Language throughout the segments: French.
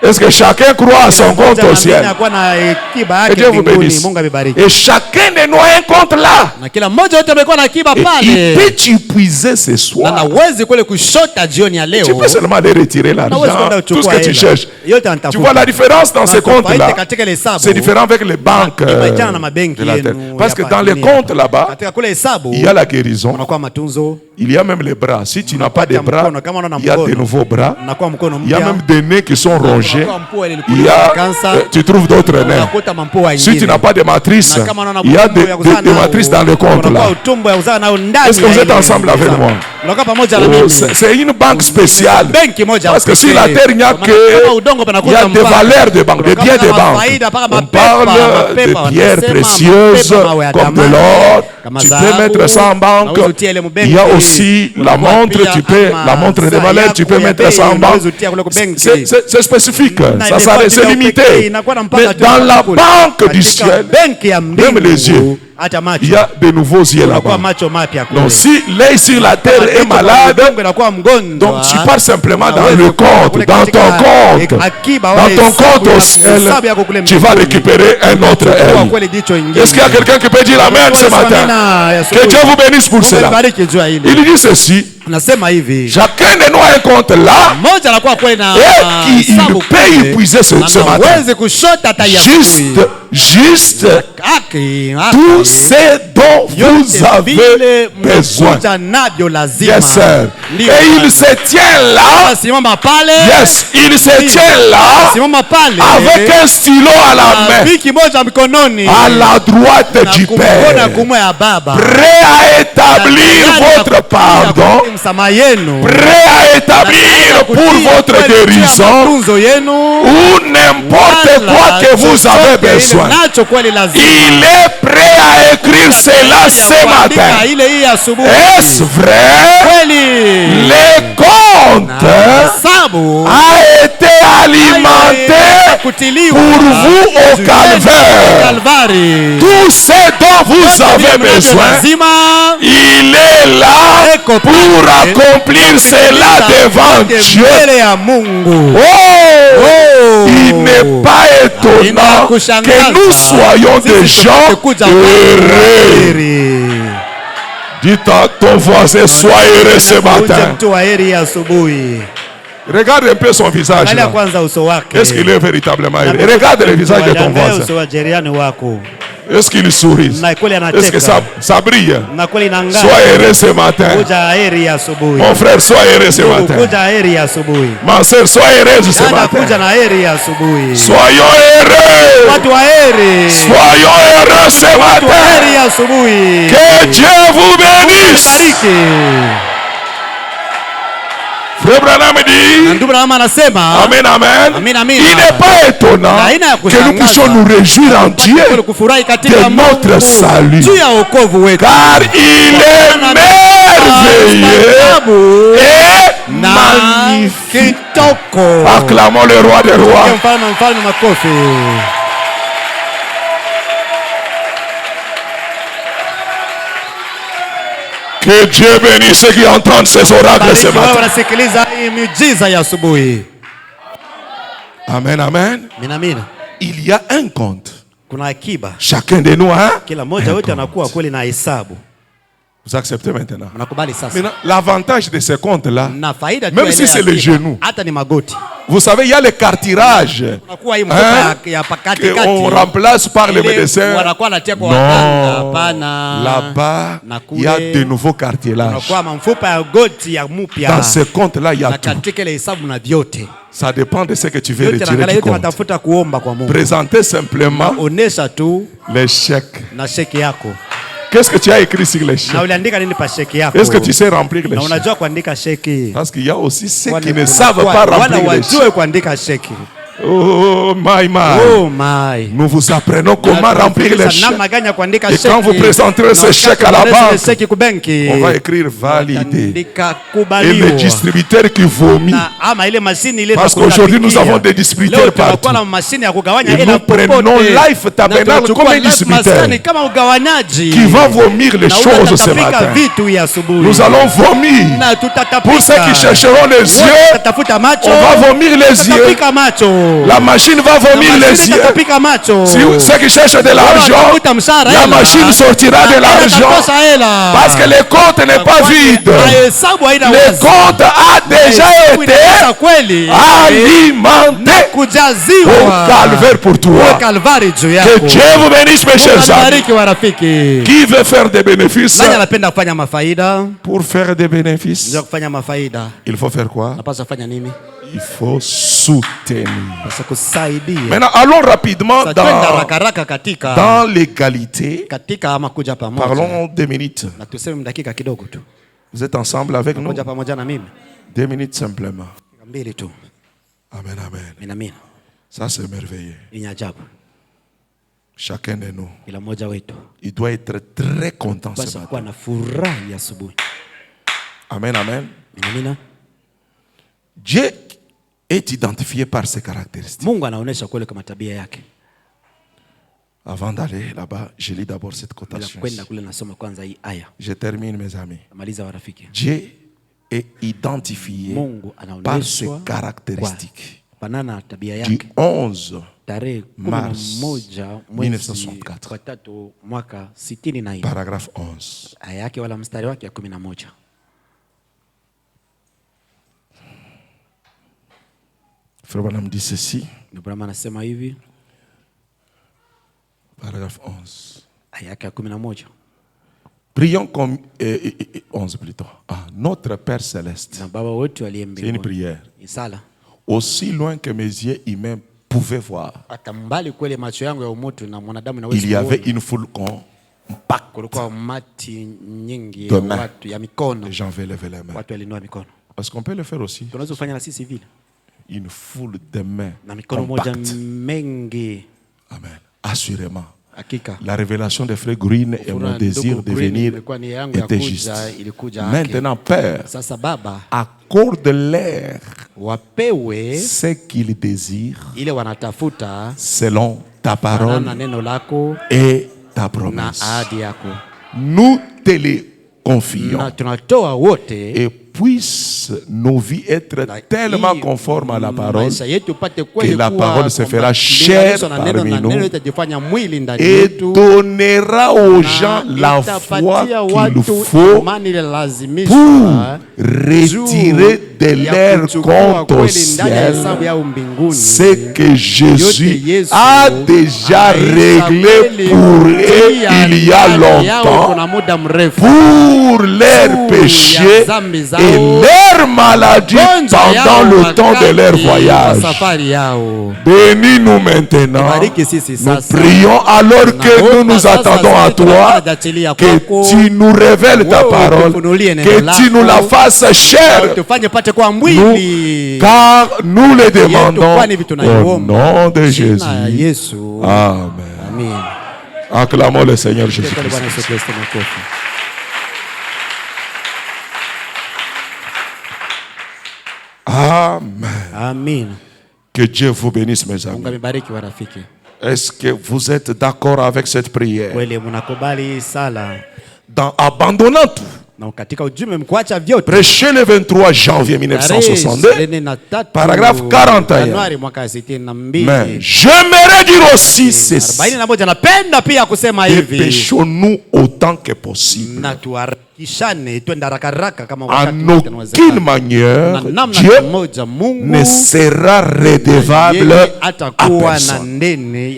Est-ce que chacun croit à son compte au ciel? Que Dieu vous bénisse. Et chacun de nous a un compte là. Et il peut t'épuiser ce soir. Tu peux seulement aller retirer l'argent, tout ce que tu cherches. Tu vois la différence dans ces comptes-là? C'est différent avec les banques de la terre. Parce que dans les comptes là-bas, il y a la guérison. Il y a même les bras. Si tu n'as pas de bras, il y a de nouveaux bras. Il y a même des nez qui sont rongés. Tu trouves d'autres nez. Si tu n'as pas de matrice, il y a des matrices dans le compte là. Est-ce que vous êtes ensemble avec moi? C'est une banque spéciale. Parce que sur la terre, il n'y a que des valeurs de banque, des biens de banque. On parle de pierres précieuses comme de l'or. Tu peux mettre ça en banque. Il y a aussi la montre, la montre de valeur, tu peux mettre ça en banque. C'est spécifique, c'est limité. Mais dans la banque du ciel, même les yeux, il y a de nouveaux yeux là-bas. Donc si l'œil sur la terre est malade, donc tu pars simplement dans le compte, dans ton compte. Dans ton compte au ciel, tu vas récupérer un autre œil. Est-ce qu'il y a quelqu'un qui peut dire amen ce matin? Que Dieu vous bénisse pour cela. Il dit ceci. Chacun de nous a un compte là et qui peut épuiser ce matin. Juste tout ce dont vous avez besoin. Yes, sir. Et il se tient là. Yes, il se tient là avec un stylo à la main, à la droite du Père, prêt à établir votre pardon, prêt à établir pour votre guérison ou n'importe quoi que vous avez besoin. Il est prêt à écrire cela ce matin. Est-ce vrai? Le compte a été alimenté pour vous au calvaire. Tout ce dont vous avez besoin, il est là pour accomplir cela devant Dieu. Il n'est pas étonnant que nous soyons des gens heureux. Dites à ton voisin, sois heureux ce matin. Regarde un peu son visage. Est-ce qu'il est véritablement heureux? Regarde le visage de ton voisin. Est-ce qu'il sourit? Est-ce que ça brille? Sois heureux ce matin. Mon frère, sois heureux ce matin. Ma soeur, sois heureuse ce matin. Soyons heureux. Soyons heureux ce matin. Que Dieu vous bénisse. Frère Branham dit, amen, amen. Il n'est pas étonnant que nous puissions nous réjouir en Dieu de notre salut. Car il est merveilleux et magnifique. Acclamons le roi des rois. Que Dieu bénisse ceux qui entendent ces oracles ce matin. Amen, amen. Il y a un compte. Chacun de nous a un compte. Vous acceptez maintenant? Maintenant, l'avantage de ce compte-là, même si c'est les genoux, vous savez, il y a le cartilage qu'on remplace par les médecins. Non, là-bas, il y a de nouveaux cartilages. Dans ce compte-là, il y a tout. Ça dépend de ce que tu veux retirer du compte. Présentez simplement les chèques. Qu'est-ce que tu as écrit sur les chèques? Est-ce que tu sais remplir les chèques? Parce qu'il y a aussi ceux qui ne savent pas remplir les chèques. Oh my. Nous vous apprenons comment remplir les chèques. Et quand vous présenterez ce chèque à la banque, on va écrire validé. Et les distributeurs qui vomissent. Parce qu'aujourd'hui nous avons des distributeurs partout. Et nous prenons Life Tabernacle comme un distributeur qui va vomir les choses ce matin. Nous allons vomir. Pour ceux qui chercheront les yeux, on va vomir les yeux. La machine va vomir les yeux. Si ceux qui cherchent de l'argent, la machine sortira de l'argent. Parce que le compte n'est pas vide. Le compte a déjà été alimenté au calvaire pour toi. Que Dieu vous bénisse, mes chers amis. Qui veut faire des bénéfices? Pour faire des bénéfices, il faut faire quoi? Il faut soutenir. Maintenant, allons rapidement dans l'égalité. Parlons 2 minutes. Vous êtes ensemble avec nous? 2 minutes simplement. Amen, amen. Ça c'est merveilleux. Chacun de nous, il doit être très content ce matin. Amen, amen. Dieu est identifié par ses caractéristiques. Avant d'aller là-bas, je lis d'abord cette cotation. Je termine, mes amis. Dieu est identifié par ses caractéristiques. Du 11 mars 1964. Paragraphe 11. Frère Branham dit ceci. Paragraphe 11. Prions comme 11 plutôt. Notre Père Céleste. C'est une prière. Aussi loin que mes yeux humains pouvaient voir, il y avait une foule compacte de mains. Les gens veulent lever les mains. Est-ce qu'on peut le faire aussi? Une foule de mains compactes. Amen. Assurément. La révélation de Frère Green et mon désir de venir était juste. Maintenant, Père, accorde-leur ce qu'ils désirent selon ta parole et ta promesse. Nous te les confions et puisse nos vies être tellement conformes à la parole que la parole se fera chair parmi nous et donnera aux gens la foi qu'il faut pour retirer de leur compte au ciel ce que Jésus a déjà réglé pour eux il y a longtemps pour leurs péchés et leur maladie pendant le temps de leur voyage. Bénis-nous maintenant. Nous prions alors que nous nous attendons à toi, que tu nous révèles ta parole, que tu nous la fasses chère, car nous le demandons au nom de Jésus. Amen. Acclamons le Seigneur Jésus-Christ. Amen. Que Dieu vous bénisse, mes amis. Est-ce que vous êtes d'accord avec cette prière? Dans abandonnant tout, prêché le 23 janvier 1962, paragraphe 41. Mais j'aimerais dire aussi ceci. Dépêchons-nous autant que possible. En aucune manière, Dieu ne sera redevable à personne.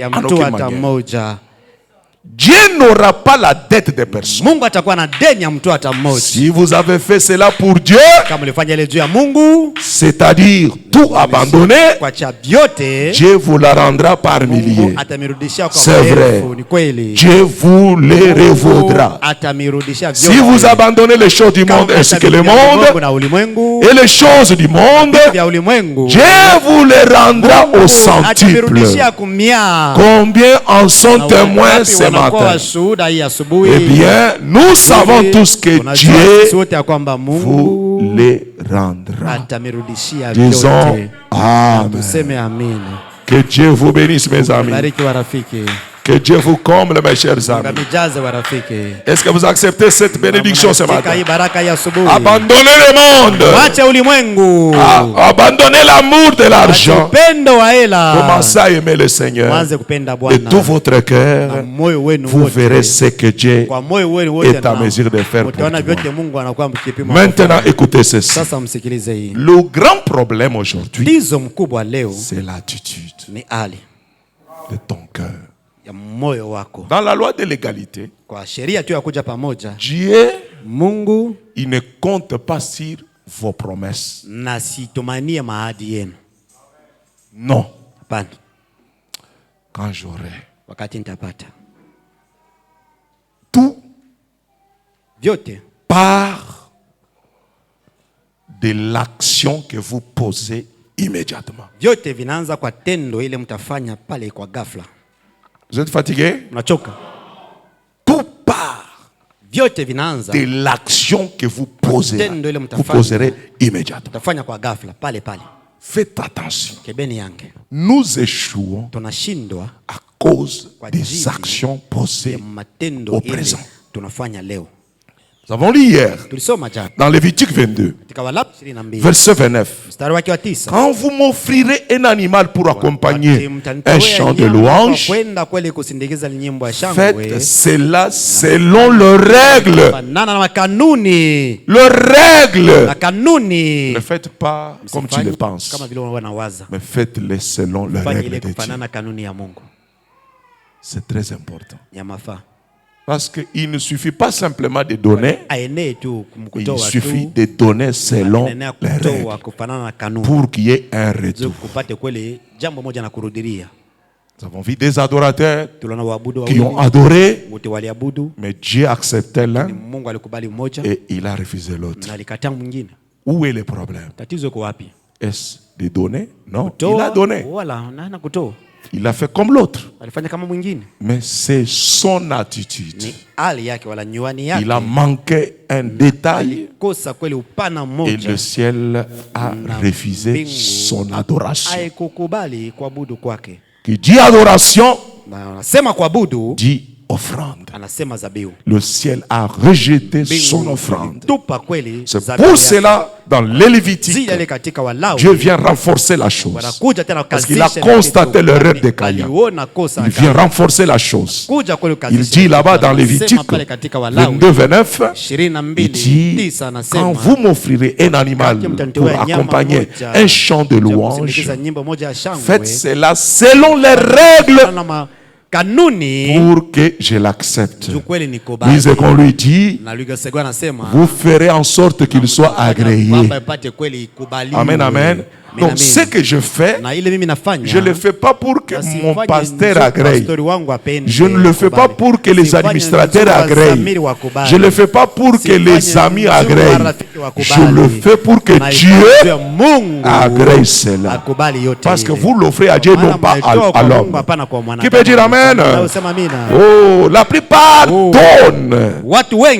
En aucune manière. Dieu n'aura pas la dette de personne. Si vous avez fait cela pour Dieu, c'est-à-dire tout abandonner, Dieu vous la rendra par milliers. C'est vrai. Dieu vous les revaudra. Si vous abandonnez les choses du monde ainsi que le monde et les choses du monde, Dieu vous les rendra au centuple. Combien en sont témoins ce matin? Eh bien, nous savons tous que Dieu vous les rendra. Disons Amen. Que Dieu vous bénisse, mes amis. Que Dieu vous comble, mes chers amis. Est-ce que vous acceptez cette bénédiction ce matin? Abandonnez le monde. Abandonnez l'amour de l'argent. Commencez à aimer le Seigneur. De tout votre cœur, vous verrez ce que Dieu est à mesure de faire pour vous. Maintenant, écoutez ceci. Le grand problème aujourd'hui, c'est l'attitude de ton cœur. Dans la loi de l'égalité, Dieu, il ne compte pas sur vos promesses. Non. Quand j'aurai tout part de l'action que vous posez immédiatement. Vous êtes fatigué? Tout part de l'action que vous posez. Vous poserez immédiatement. Faites attention. Nous échouons à cause des actions posées au présent. Nous avons lu hier dans Lévitique 22, verset 29. Quand vous m'offrirez un animal pour accompagner un chant de louange, faites cela selon leurs règles. Leurs règles. Ne faites pas comme tu le penses, mais faites-les selon les règles de Dieu. C'est très important. Parce qu'il ne suffit pas simplement de donner, il suffit de donner selon les règles pour qu'il y ait un retour. Nous avons vu des adorateurs qui ont adoré, mais Dieu acceptait l'un et il a refusé l'autre. Où est le problème? Est-ce de donner? Non, il a donné. Il a fait comme l'autre. Mais c'est son attitude. Il a manqué un détail et le ciel a refusé son adoration. Qui dit adoration, dit offrande. Le ciel a rejeté son offrande. C'est pour cela, dans les Lévitiques, Dieu vient renforcer la chose. Parce qu'il a constaté l'erreur de Caïn. Il vient renforcer la chose. Il dit là-bas dans Lévitique 22, 29, il dit, quand vous m'offrirez un animal pour accompagner un chant de louange, faites cela selon les règles pour que je l'accepte. Puis qu'on lui dit, vous ferez en sorte qu'il soit agréé. Amen, amen. Donc ce que je fais, je ne le fais pas pour que mon pasteur agrée. Je ne le fais pas pour que les administrateurs agréent. Je ne le fais pas pour que les amis agréent. Je le fais pour que Dieu agrée cela. Parce que vous l'offrez à Dieu, non pas à l'homme. Qui peut dire Amen? Oh, la plupart donnent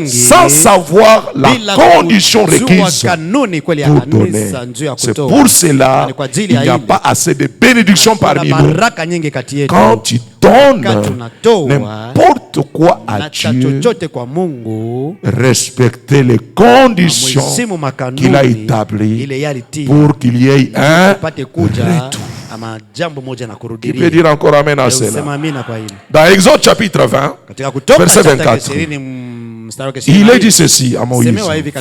sans savoir la condition requise pour donner. C'est pour cela il n'y a pas assez de bénédictions parmi nous. Quand tu donnes n'importe quoi à Dieu, respectez les conditions qu'il a établies pour qu'il y ait un retour. Qui peut dire encore Amen à cela? Dans Exode chapitre 20, verset 24. Il a dit ceci à Moïse: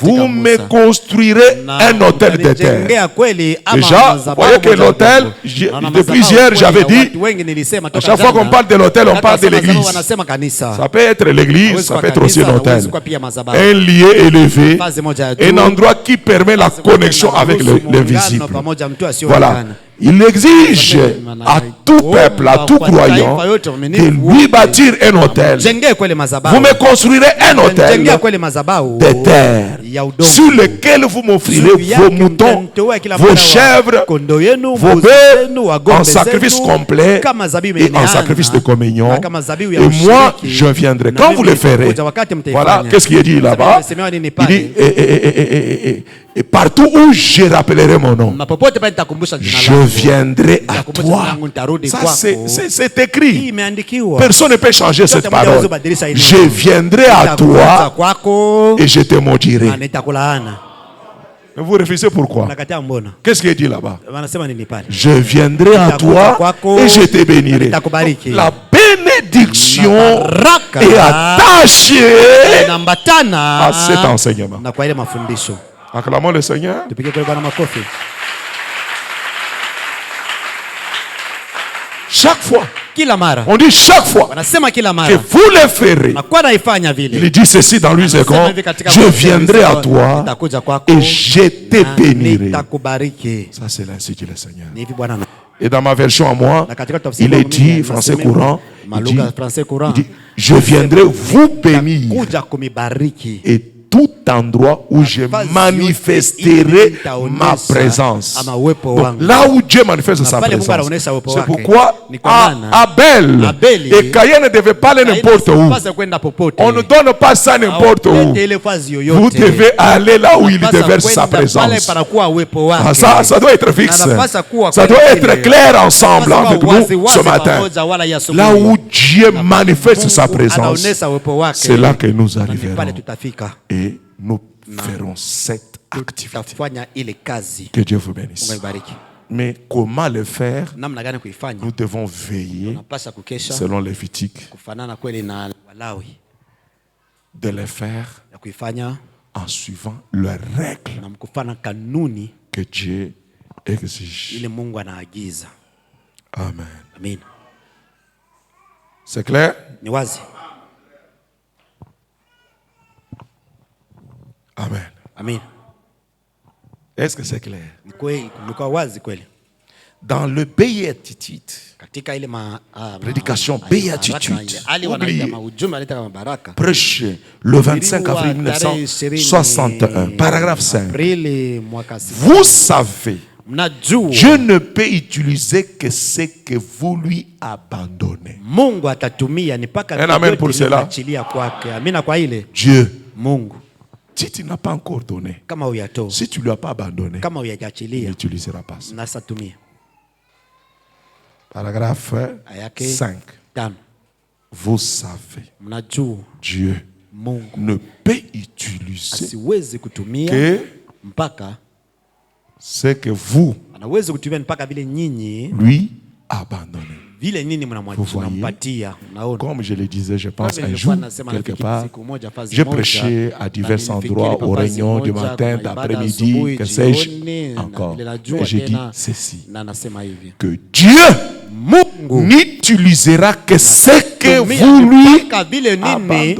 vous me construirez un autel de terre. Déjà, vous voyez que l'autel, depuis hier, j'avais dit, à chaque fois qu'on parle de l'autel, on parle de l'église. Ça peut être l'église, ça peut être aussi l'autel. Un lieu élevé, un endroit qui permet la connexion avec l'invisible. Voilà. Il exige à tout peuple, à tout croyant, de lui bâtir un autel. Vous me construirez un autel de terre sur lequel vous m'offrirez vos moutons, vos chèvres, vos bœufs en sacrifice complet et en sacrifice de communion. Et moi, je viendrai. Quand vous le ferez, voilà, qu'est-ce qu'il dit là-bas? Il dit, et partout où je rappellerai mon nom, je viendrai à toi. Ça, c'est écrit. Personne ne peut changer cette parole. Je viendrai à toi et je te maudirai. Mais vous refusez pourquoi? Qu'est-ce qu'il dit là-bas? Je viendrai à toi et je te bénirai. La bénédiction est attachée à cet enseignement. Acclamons le Seigneur. Chaque fois, on dit chaque fois que vous le ferez. Il dit ceci dans Luc 2, je viendrai à toi et je te bénirai. Ça, c'est ainsi dit le Seigneur. Et dans ma version à moi, il est dit, français courant, il dit, je viendrai vous bénir. Et tout endroit où je manifesterai ma présence. Donc, là où Dieu manifeste sa présence, c'est pourquoi Abel et Caïn ne devaient pas aller n'importe où. On ne donne pas ça n'importe où. Vous devez aller là où il déverse sa présence. Ça doit être fixe. Ça doit être clair ensemble avec nous ce matin. Là où Dieu manifeste sa présence, c'est là que nous arriverons. Et nous ferons cette activité. Que Dieu vous bénisse. Mais comment le faire? Nous devons veiller, selon Lévitique, de le faire en suivant les règles que Dieu exige. Amen. C'est clair? Amen. Est-ce que c'est clair? Dans le béatitude, prédication béatitude, prêché le 25 avril 1961, paragraphe 5. Vous savez, Dieu ne peut utiliser que ce que vous lui abandonnez. Un amen pour cela. Dieu. Si tu n'as pas encore donné, si tu ne lui as pas abandonné, il n'utilisera pas ça. Paragraphe 5. Vous savez, Dieu ne peut utiliser que ce que vous lui abandonnez. Vous voyez, comme je le disais, je pense un jour, quelque part, j'ai prêché à divers endroits, aux réunions du matin, d'après-midi, que sais-je encore. Et j'ai dit ceci, que Dieu n'utilisera que ce que vous lui abandonnez.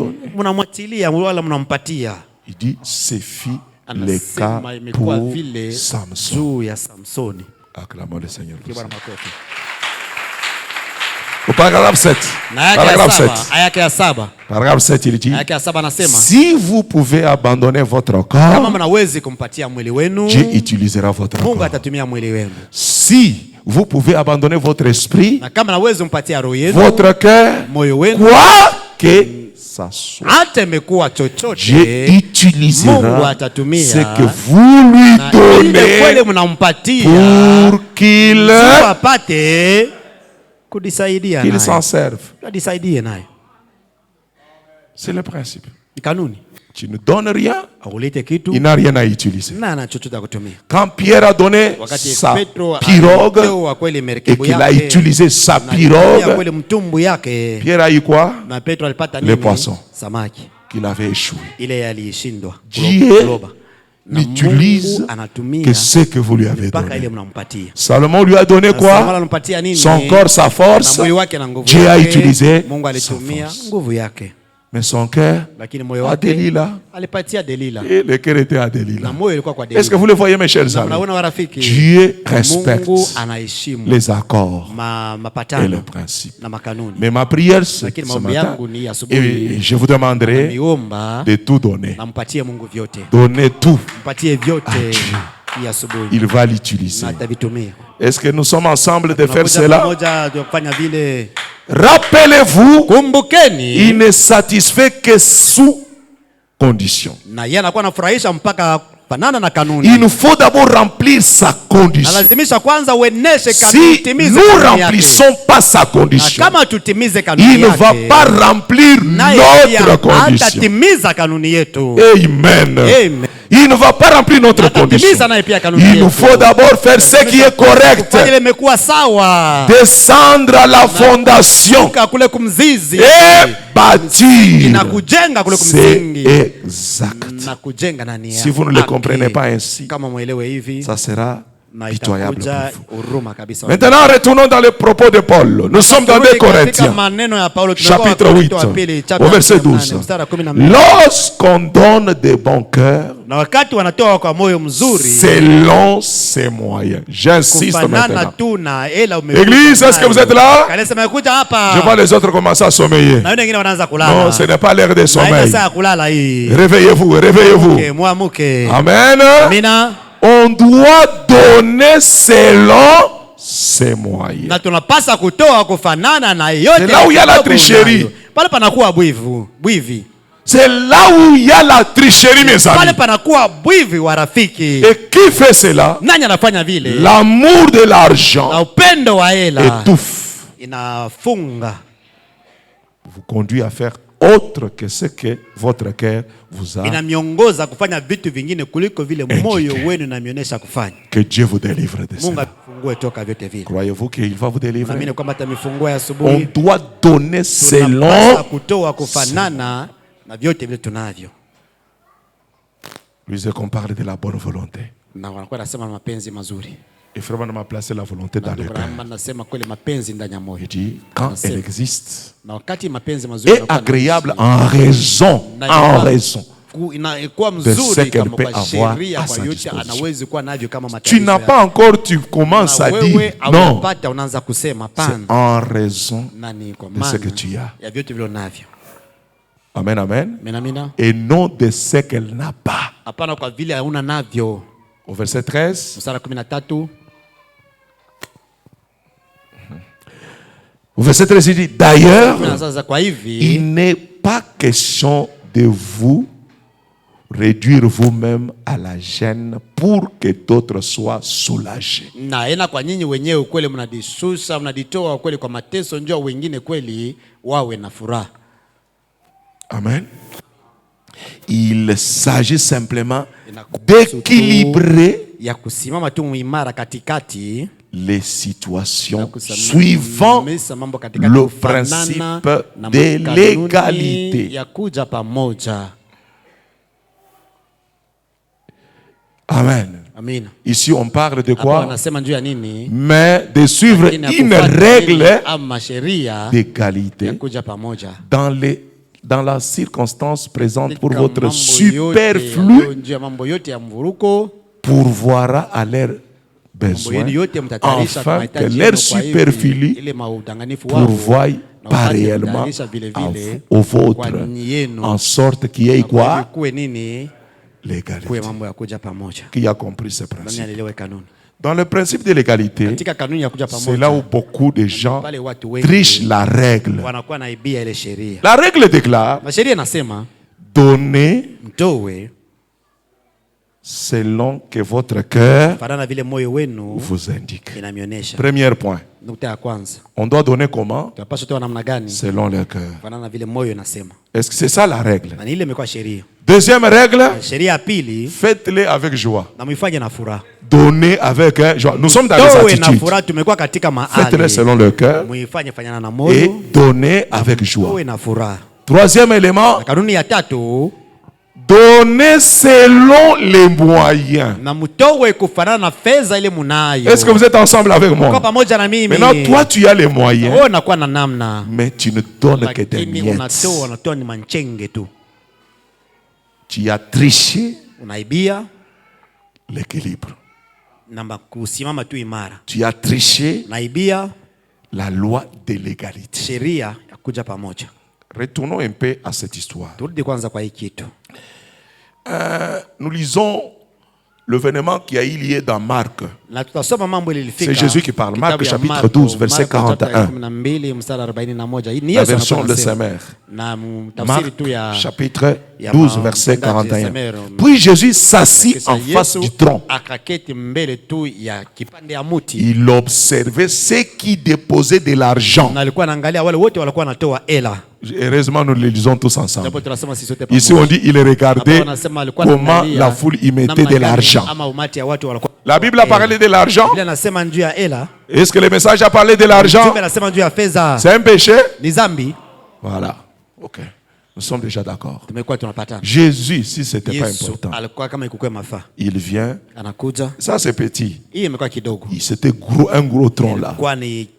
Il dit, c'est fit le cas pour Samson. Acclamons le Seigneur. Au paragraphe 7. Paragraphe 7, il dit, si vous pouvez abandonner votre corps, Dieu utilisera votre corps. Si vous pouvez abandonner votre esprit, votre cœur, quoi que ça soit, Dieu utilisera ce que vous lui donnez pour qu'il s'en serve. C'est le principe. Tu ne donnes rien, il n'a rien à utiliser. Quand Pierre a donné sa pirogue et qu'il a utilisé sa pirogue, Pierre a eu quoi? Les poissons qu'il avait échoué. Dieu n'utilise que ce que vous lui avez donné. Salomon lui a donné quoi? Son corps, sa force. Dieu a utilisé sa force. Mais son cœur à Delilah. Et le cœur était à Delilah. Est-ce que vous le voyez, mes chers amis? Dieu respecte les accords et les principes. Mais ma prière ce matin, et je vous demanderai de tout donner. Donnez tout à Dieu. Il va l'utiliser. Est-ce que nous sommes ensemble de faire cela? Rappelez-vous, il ne satisfait que sous condition. Il nous faut d'abord remplir sa condition. Si nous ne remplissons pas sa condition, il ne va pas remplir notre condition. Amen. Il ne va pas remplir notre condition. Il nous faut d'abord faire ce qui est correct. Descendre à la fondation et bâtir. C'est exact. Si vous ne le comprenez pas ainsi, ça sera pitoyable pour vous. Maintenant, retournons dans les propos de Paul. Nous sommes dans 2 Corinthiens, chapitre 8, au verset 12. Lorsqu'on donne de bon cœur, selon ses moyens. J'insiste maintenant. Église, est-ce que vous êtes là? Je vois les autres commencer à sommeiller. Non, ce n'est pas l'heure de sommeil. Réveillez-vous, réveillez-vous. Amen. On doit donner selon ses moyens. C'est là où il y a la tricherie. C'est là où il y a la tricherie, mes amis. Et qui fait cela? L'amour de l'argent étouffe. Vous conduit à faire autre que ce que votre cœur vous a indiqué. Que Dieu vous délivre de cela. Croyez-vous qu'il va vous délivrer? On doit donner selon lui c'est qu'on parle de la bonne volonté. Et vraiment m'a placé la volonté dans le cœur. Il dit quand elle existe et agréable en raison de ce qu'elle peut avoir à sa disposition. Tu n'as pas encore, tu commences à dire non. C'est en raison de ce que tu as. Amen, amen. Et non de ce qu'elle n'a pas. Au verset 13. Au verset 13, il dit, d'ailleurs, il n'est pas question de vous réduire vous-même à la gêne pour que d'autres soient soulagés. Amen. Il s'agit simplement d'équilibrer les situations suivant le principe de l'égalité. Amen. Ici, on parle de quoi? Mais de suivre une règle d'égalité dans la circonstance présente pour votre superflu pourvoira à leurs besoins, afin que leur superflu pourvoie pareillement au vôtre, en sorte qu'il y ait quoi? L'égalité. Qui a compris ce principe? Dans le principe de l'égalité, c'est là où beaucoup de gens trichent la règle. La règle déclare: donnez selon que votre cœur vous indique. Premier point. On doit donner comment? Selon le cœur. Est-ce que c'est ça la règle? Deuxième règle, faites-les avec joie. Donnez avec joie. Nous sommes dans les attitudes. Faites-les selon le cœur et donnez avec joie. Troisième élément. Kanuni ya tatu. Donner selon les moyens. Est-ce que vous êtes ensemble avec moi? Maintenant, toi, tu as les moyens, mais tu ne donnes que des miettes. Tu as triché l'équilibre. Tu as triché la loi de l'égalité. Retournons un peu à cette histoire. Nous lisons l'événement qui a eu lieu dans Marc. C'est Jésus qui parle. Marc chapitre 12, verset 41. La version de Saint-Mère. Marc chapitre 12, verset 41. Puis Jésus s'assit en face du tronc. Il observait ceux qui déposaient de l'argent. Heureusement, nous le lisons tous ensemble. Ici, on dit il regardait comment la foule y mettait de l'argent. La Bible a parlé de l'argent. Est-ce que le message a parlé de l'argent? C'est un péché? Voilà. Ok. Nous sommes déjà d'accord. Jésus, si ce n'était pas important, il vient. Ça, c'est petit. C'était un gros tronc là.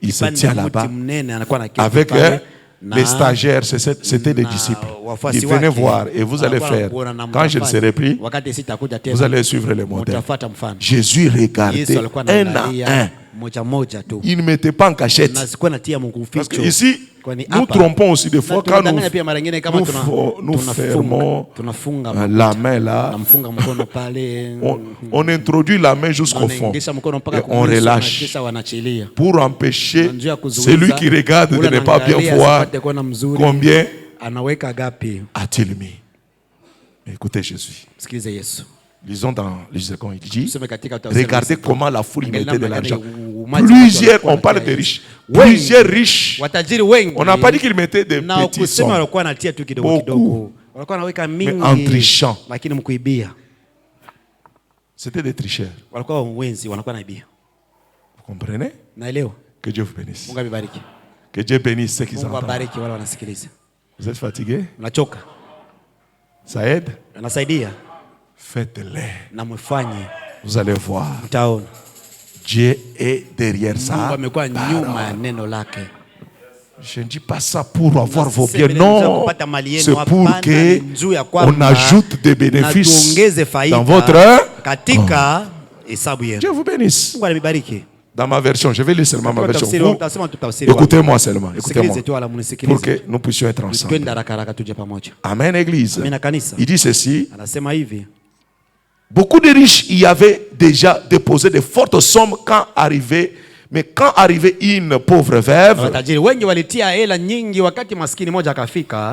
Il se tient là-bas avec les stagiaires, c'était des disciples. Ils venaient voir et vous allez faire. Quand je ne serai plus, vous allez suivre les modèles. Jésus regardait un à un. Il ne mettait pas en cachette. Parce que ici, nous trompons aussi des fois quand nous fermons la main là. On introduit la main jusqu'au fond et on relâche pour empêcher celui qui regarde de ne pas bien voir combien a-t-il mis. Écoutez Jésus. Lisons dans les Écritures, il dit, regardez comment la foule mettait de l'argent. Plusieurs, on parle de riches. Plusieurs riches. On n'a pas dit qu'ils mettaient des petits sommes. Beaucoup. Mais en trichant. C'était des tricheurs. Vous comprenez? Que Dieu vous bénisse. Que Dieu bénisse ceux qui s'entendent. Vous êtes fatigué? Ça aide? Faites-les. Vous allez voir. Dieu est derrière ça. Je ne dis pas ça pour avoir vos biens. Non. C'est pour qu'on ajoute des bénéfices dans votre. Dieu vous bénisse. Dans ma version, je vais lire seulement ma version. Écoutez-moi seulement. Écoutez-moi. Pour que nous puissions être ensemble. Amen, Église. Il dit ceci. Beaucoup de riches y avaient déjà déposé de fortes sommes quand arrivait, mais quand arrivait une pauvre veuve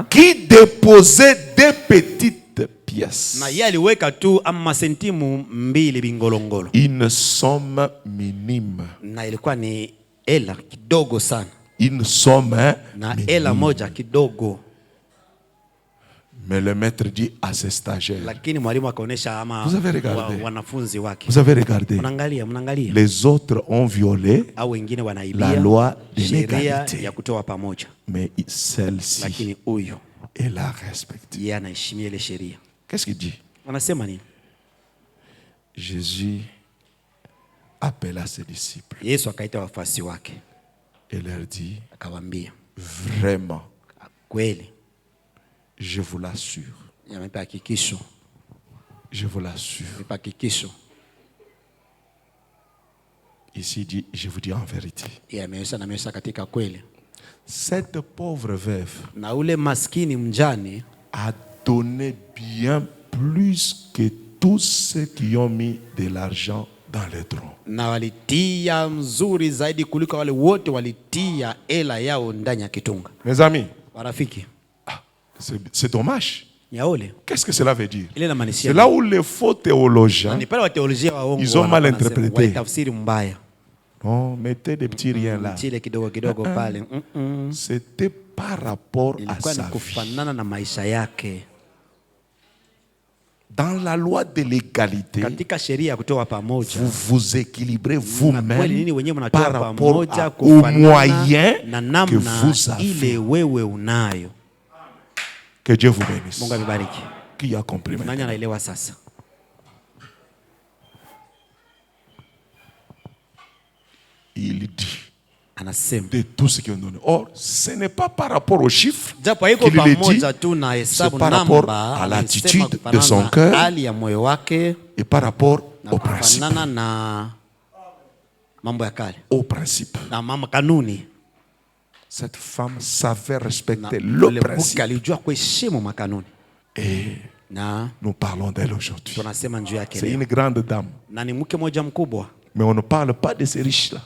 qui déposait des petites pièces, une somme minime, une somme minime. Mais le maître dit à ses stagiaires, vous avez regardé, les autres ont violé la loi de l'égalité, mais celle-ci, elle a respecté. Qu'est-ce qu'il dit? Jésus appela ses disciples et leur dit, vraiment, je vous l'assure. Je vous l'assure. Ici, il dit, je vous dis en vérité. Cette pauvre veuve a donné bien plus que tous ceux qui ont mis de l'argent dans les troncs. Mes amis, c'est dommage. Qu'est-ce que cela veut dire? C'est là où les faux théologiens, ils ont mal interprété. Non, mettez des petits riens là. C'était par rapport à sa vie. Dans la loi de l'égalité, vous vous équilibrez vous-même par rapport aux moyens que vous avez. Que Dieu vous bénisse. Mungu abariki. Qui a compris maintenant? Nani anaelewa sasa? Il dit anasema de tout ce qu'ils ont donné. Or, ce n'est pas par rapport aux chiffres qu'il le dit, c'est par rapport à l'attitude de son cœur et par rapport au principe. Au principe. Cette femme savait respecter le principe. Et nous parlons d'elle aujourd'hui. C'est une grande dame. Mais on ne parle pas de ces riches-là.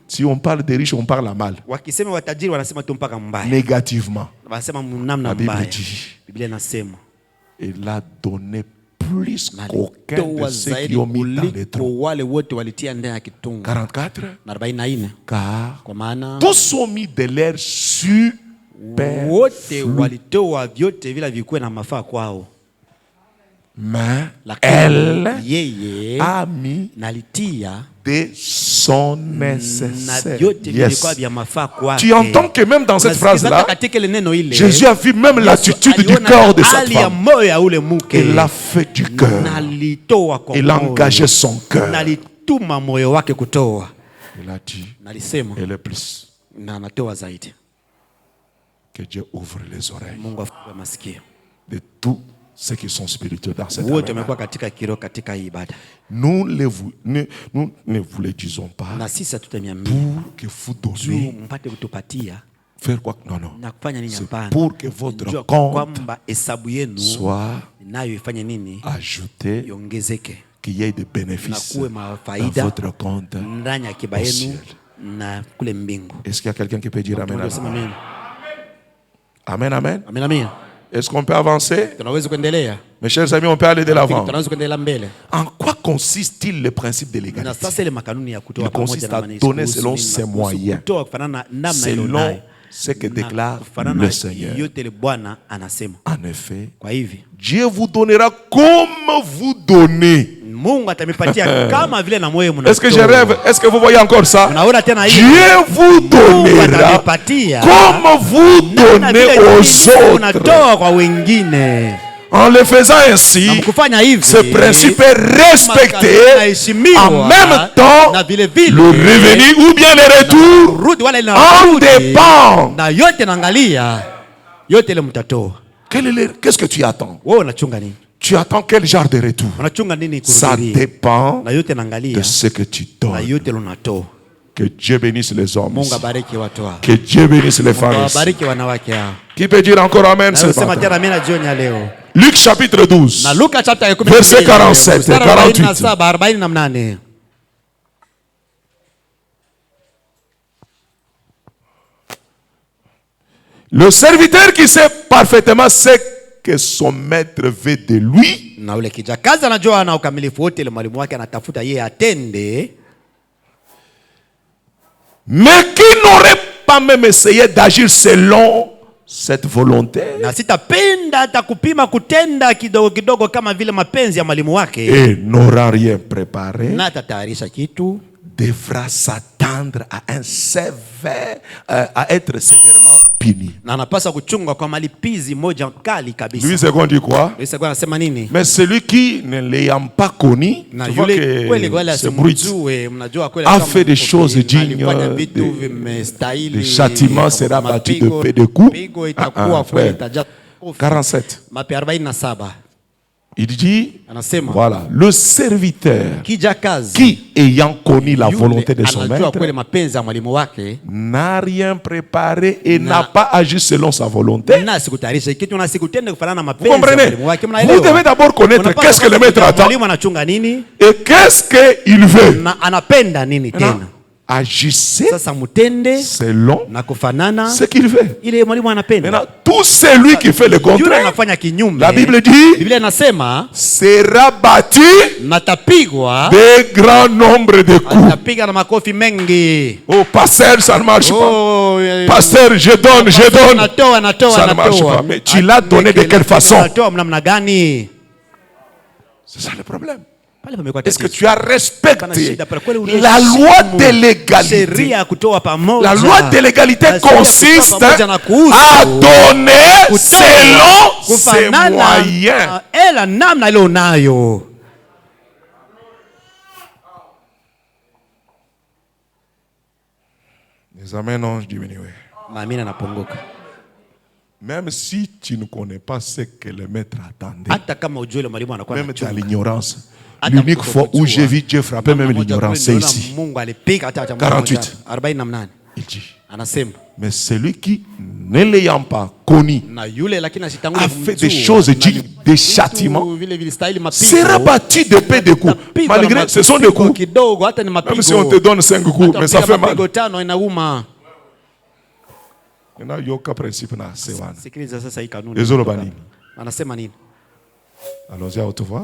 Si on parle des riches, on parle à mal. Négativement. La Bible dit, il a donné plus qu'aucun de ceux qui ont mis dans les trous. 44. Car tous ont mis de l'air superflu. Mais elle a mis de son nécessaire. Yes. Tu entends que même dans cette phrase-là, Jésus a vu même l'attitude du cœur de cette femme. Il a fait du cœur. Il a engagé son cœur. Il a dit, elle est plus. Que Dieu ouvre les oreilles de tout ceux qui sont spirituels dans cette année. Nous ne vous le disons pas pour que vous donniez. Faire quoi? Non, non. C'est pour que votre compte soit ajouté, qu'il y ait des bénéfices dans votre compte au ciel. Est-ce qu'il y a quelqu'un qui peut dire amen? Amen, amen. Amen, amen. Est-ce qu'on peut avancer? Mes chers amis, on peut aller de l'avant. En quoi consiste-t-il le principe de l'égalité? Il consiste à donner selon ses moyens, selon ce que déclare le Seigneur. En effet, Dieu vous donnera comme vous donnez. Est-ce que je rêve? Est-ce que vous voyez encore ça? Dieu vous donnera comme vous donnez aux autres. En le faisant ainsi, ce principe est respecté. En même temps, le revenu ou bien le retour en dépend. Qu'est-ce que tu attends? Tu attends quel genre de retour? Ça dépend de ce que tu donnes. Que Dieu bénisse les hommes. Que Dieu bénisse les femmes. Qui peut dire encore amen ce matin? Luc chapitre 12, verset 47 et 48. Le serviteur qui sait parfaitement ce que son maître veut de lui, mais qui n'aurait pas même essayé d'agir selon cette volonté, et n'aura rien préparé, devra s'attendre à être sévèrement puni. Lui second dit quoi? Mais celui qui ne l'ayant pas connu, tu vois que ce brut a fait des choses dignes de châtiment, sera battu de paix de coups. 47. Il dit, voilà, le serviteur qui, ayant connu la volonté de son maître, n'a rien préparé et n'a pas agi selon sa volonté. Vous comprenez? Vous devez d'abord connaître qu'est-ce que le maître attend et qu'est-ce qu'il veut. Agissez selon ce qu'il veut. Maintenant, tout celui qui fait le contraire, la Bible dit, sera battu de grands nombres de coups. Oh, pasteur, ça ne marche pas. Pasteur, je donne. Ça ne marche pas. Mais tu l'as donné de quelle façon? C'est ça le problème. Est-ce que tu as respecté la loi de l'égalité? La loi de l'égalité consiste à donner selon ses moyens. Les amens ont diminué. Même si tu ne connais pas ce que le maître attendait, même tu as l'ignorance. L'unique fois où j'ai vu Dieu frapper même l'ignorance, c'est ici. 48. Il dit, mais celui qui, ne l'ayant pas connu, a fait des choses dignes des châtiments, sera battu de paix de coups. Malgré ce sont des coups. Même si on te donne 5 coups, mais ça fait mal. Il y a aucun principe na sewana. Allons-y à haute voix.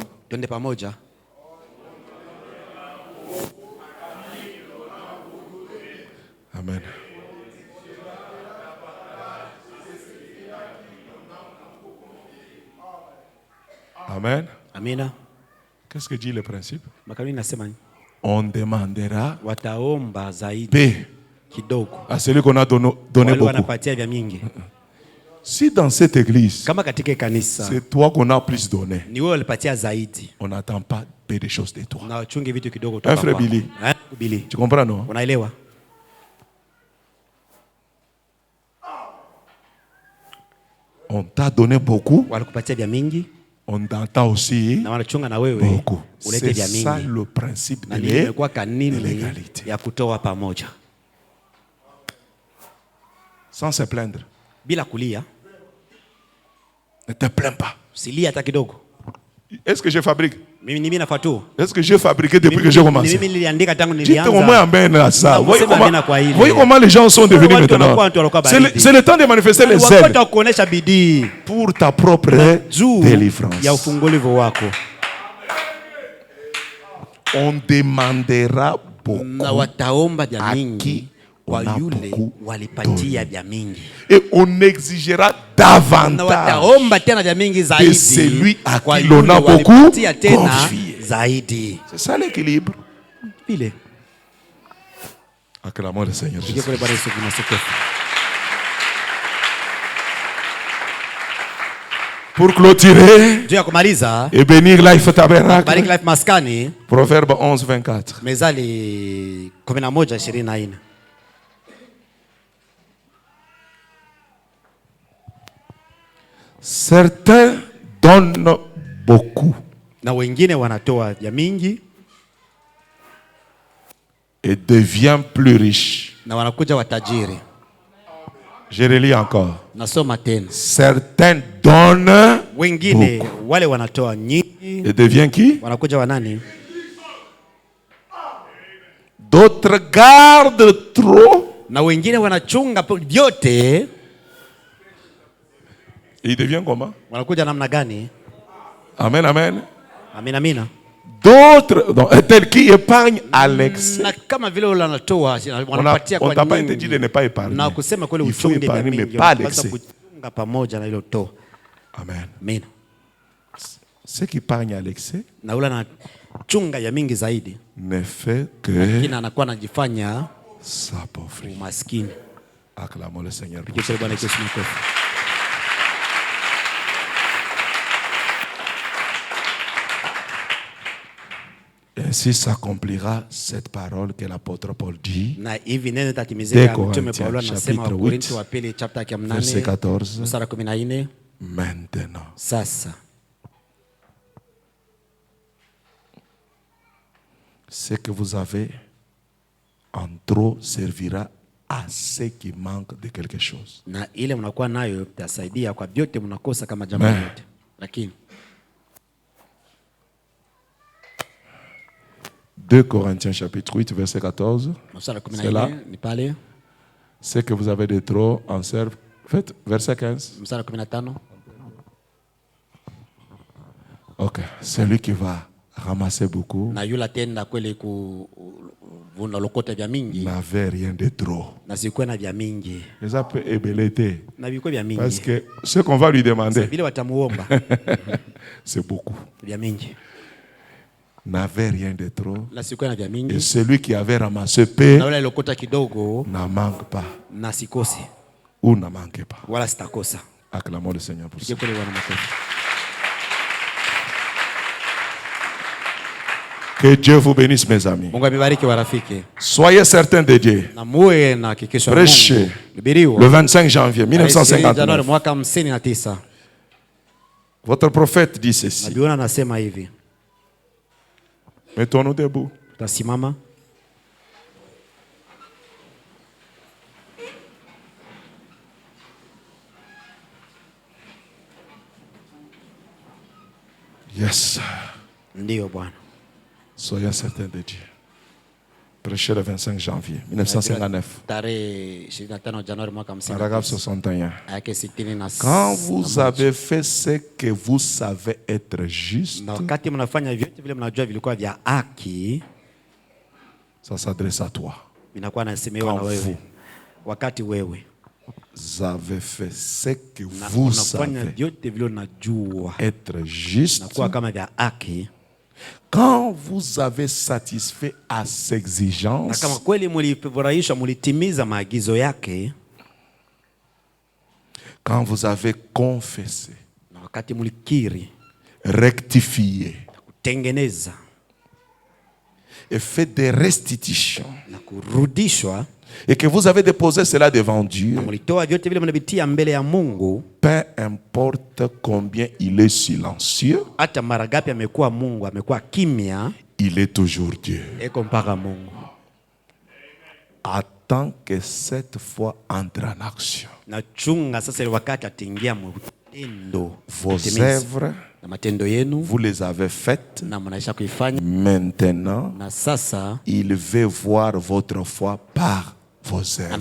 Amen. Amen. Amen. Qu'est-ce que dit le principe? On demandera paix à celui qu'on a donné beaucoup. Si dans cette église, c'est toi qu'on a plus donné, on n'attend pas peu de choses de toi. Un frère Billy, tu comprends, non? On t'a donné beaucoup. On t'entend aussi beaucoup. C'est ça le principe de l'égalité. Sans se plaindre. Ne te plains pas. Est-ce que je fabrique? Est-ce que j'ai fabriqué depuis que j'ai commencé? Dites au moins amen à ça. Voyez comment les gens sont devenus maintenant. C'est le temps de manifester les ailes pour ta propre délivrance. On demandera beaucoup à qui on a beaucoup donné. Et on exigera davantage de celui à qui l'on a beaucoup confié. C'est ça l'équilibre. Acclamons le Seigneur Jésus. Pour clôturer et bénir Life Tabernacle, Proverbe 11, 24. Certains donnent beaucoup et deviennent plus riches. Je relis encore. Certains donnent beaucoup et deviennent qui? D'autres gardent trop. Et il devient comment? Amen, amen. D'autres, tels qui épargnent à l'excès. On n'a pas été dit de ne pas épargner. Il faut épargner, mais pas à l'excès. Amen. Ceux qui épargnent à l'excès ne fait que s'appauvrir. Acclamons le Seigneur. Ainsi s'accomplira cette parole que l'apôtre Paul dit. Dès Corinthiens chapitre 8, verset 14. Maintenant. Ce que vous avez en trop servira à ceux qui manquent de quelque chose. 2 Corinthiens chapitre 8, verset 14. C'est là. Ce que vous avez de trop en serve. Faites verset 15. Ok. Celui qui va ramasser beaucoup n'avait rien de trop. Les a peu ébelletés. Parce que ce qu'on va lui demander, c'est beaucoup. n'avait rien de trop. Et celui qui avait ramassé peu n'en manque pas. Ou n'en manque pas. Acclamons le Seigneur pour ça. Que Dieu vous bénisse, mes amis. Soyez certains de Dieu. Prêchez le 25 janvier 1959. Votre prophète dit ceci. Mettons-nous debout. Yes. Soyez certains de Dieu. Prêchez le 25 janvier 1959. Paragraphe 61. Quand vous avez fait ce que vous savez être juste, ça s'adresse à toi. Quand vous avez fait ce que vous savez être juste, quand vous avez satisfait à ses exigences, quand vous avez confessé, rectifié et fait des restitutions, et que vous avez déposé cela devant Dieu, peu importe combien il est silencieux, il est toujours Dieu. Attends que cette fois entre en action. Vos œuvres, vous les avez faites. Maintenant, il veut voir votre foi par vos œuvres.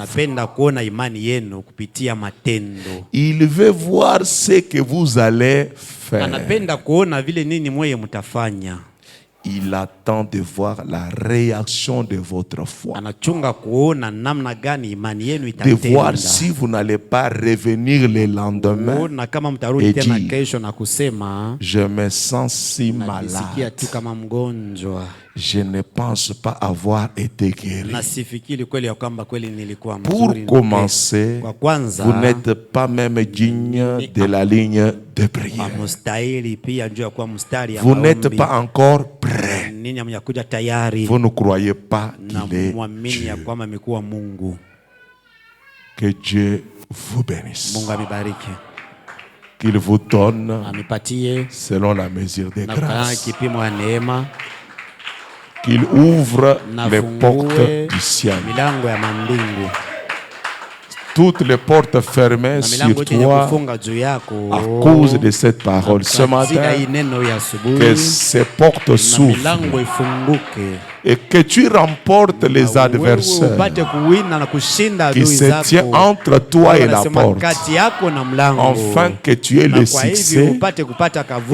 Il veut voir ce que vous allez faire. Il attend de voir la réaction de votre foi. De voir si vous n'allez pas revenir le lendemain et dire, je me sens si malade. Je ne pense pas avoir été guéri. Pour commencer, vous n'êtes pas même digne de la ligne de prière. Vous n'êtes pas encore prêt. Vous ne croyez pas qu'il est Dieu. Que Dieu vous bénisse. Qu'il vous donne selon la mesure de grâce. Qu'il ouvre les portes du ciel. Toutes les portes fermées sur toi à cause de cette parole ce matin, que ces portes s'ouvrent et que tu remportes les adversaires qui se tiennent entre toi et la porte, afin que tu aies le succès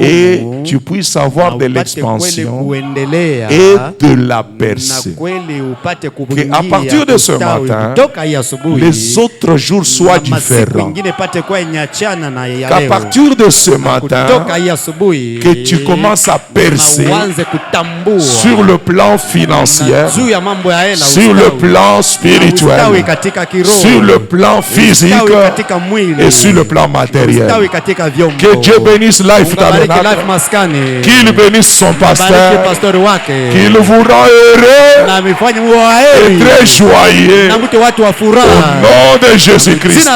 et tu puisses avoir de l'expansion et de la percée. Qu'à partir de ce matin, les autres jours soient différents. Qu'à partir de ce matin, que tu commences à percer sur le plan financier, sur le plan spirituel, sur le plan physique et sur le plan matériel. Que Dieu bénisse Life Tabernacle, qu'il bénisse son pasteur, qu'il vous rend heureux et très joyeux au nom de Jésus-Christ.